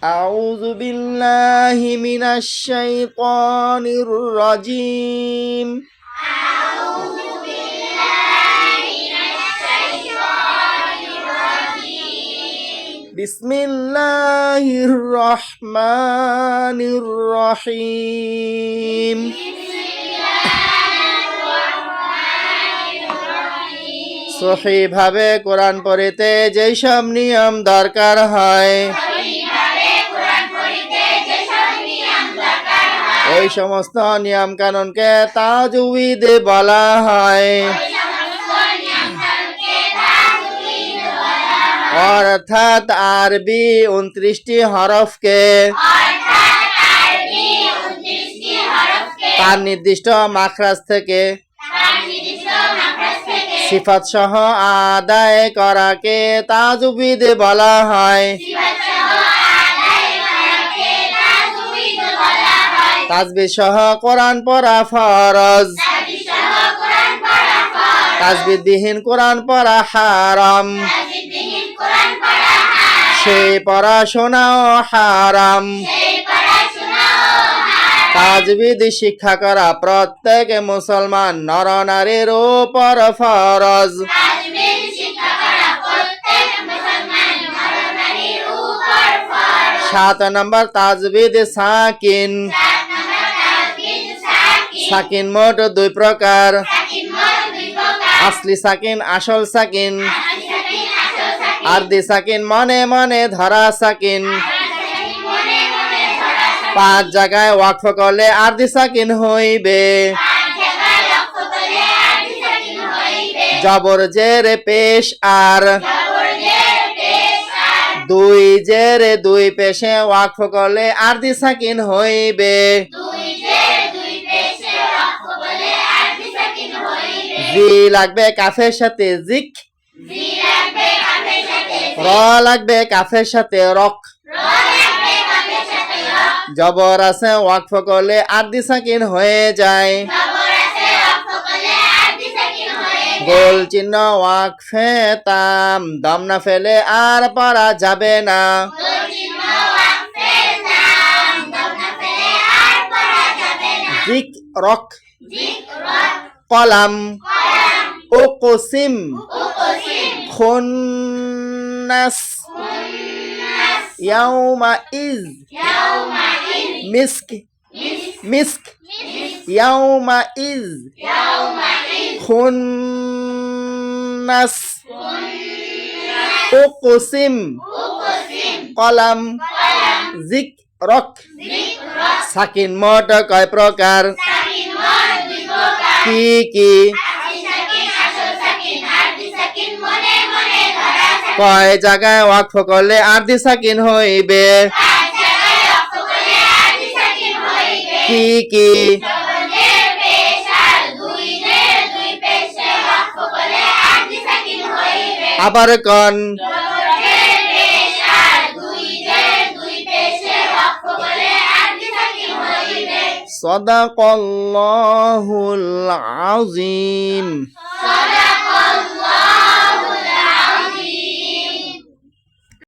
أعوذ بالله من الشيطان الرجيم أعوذ بالله من الشيطان الرجيم بسم الله الرحمن الرحيم بسم الله الرحمن الرحيم সহিভাবে কোরআন পড়িতে যেসব নিয়ম দরকার হয় সঠিকভাবে কোরআন পড়িতে যেসব নিয়ম দরকার হয় ওই সমস্ত নিয়ম কানুনকে তাজউইদ বলা হয় ওই সমস্ত নিয়মকানুনকে তাজউইদ বলা হয় অর্থাৎ আরবি 29টি হরফকে অর্থাৎ আরবি 29টি হরফকে তার নির্দিষ্ট মাখরাজ থেকে তার নির্দিষ্ট মাখরাজ থেকে সিফাত সহ আদায় করাকে তাজউইদ বলা হয় সিফাত সহ আদায় করাকে তাজউইদ বলা হয় তাজবিদ সহ কোরআন পড়া ফরজ তাজবিদ সহ কোরআন পড়া ফরজ তাজবিদবিহীন কোরআন পড়া হারাম তাজবিদবিহীন কোরআন পড়া হারাম সেই পড়াশোনাও হারাম সেই পড়াশোনাও হারাম তাজবিদ শিক্ষা করা প্রত্যেক মুসলমান নরনারীর উপর ফরজ তাজবিদ শিক্ষা করা প্রত্যেক মুসলমান নর-নারীর উপর ফরজ 7 নম্বর তাজবিদ সাকিন 7 নম্বর তাজবিদ সাকিন সাকিন মোট 2 প্রকার সাকিন মোট 2 প্রকার আসলি সাকিন আসল সাকিন আসল সাকিন আসল সাকিন আরদি সাকিন মনে মনে ধরা সাকিন সাকিন মনে মনে ধরা সাকিন 5 জায়গায় ওয়াকফ করলে আরদি সাকিন হইবে পাঁচ জায়গায় লক্ষ্য করলে আরবি সাকিন হইবে জবর জের পেশ আর জবর জের পেশ আর 2 জের 2 পেশে ওয়াকফ করলে আরদি সাকিন হইবে দুই জের দুই পেশে লক্ষ্য করলে আরবি সাকিন হইবে জি লাগবে কাফের সাথে জিক জি লাগবে কাফের সাথে র লাগবে কাফের সাথে রক র লাগবে কাফের সাথে রক জবর আছে ওয়াকফ করলে আরদি সাকিন হয়ে যায় জবর আছে লক্ষ্য করলে আরবি সাকিন হয়ে যায় গোল চিহ্ন ওয়াকফে তাম দম না ফেলে আর পড়া যাবে না গোল চিহ্ন ওয়াকফে তাম দম না ফেলে আর পড়া যাবে না জিক রক জিক রক কলাম কলাম উকসিম উকসিম খুন্নাস খুন্নাস ইয়াউমা ইজ ইয়াউমাইজ মিস্ক মিস্ক ইয়াউমা ইজ ইয়াউমাইজ খুন্নাস খুন্নাস উকসিম উকসিম কলাম কলাম জিক রক জিক রক সাকিন মোট কয় প্রকার সাকিন মোট 2 প্রকার কি কি আসল সাকিন আসল সাকিন আরবি সাকিন মনে মনে ধরা সাকিন কয় জায়গায় ওয়াকফ করলে আরদি সাকিন হইবে পাঁচ জায়গায় লক্ষ্য করলে আরবি সাকিন হইবে কি কি জবর জের পেশ আর দুই জের দুই পেশে লক্ষ্য করলে আরবি সাকিন হইবে আবার কন জবর জের পেশ আর দুই জের দুই পেশে লক্ষ্য করলে আরবি সাকিন হইবে সাদাকাল্লাহুল আযীম।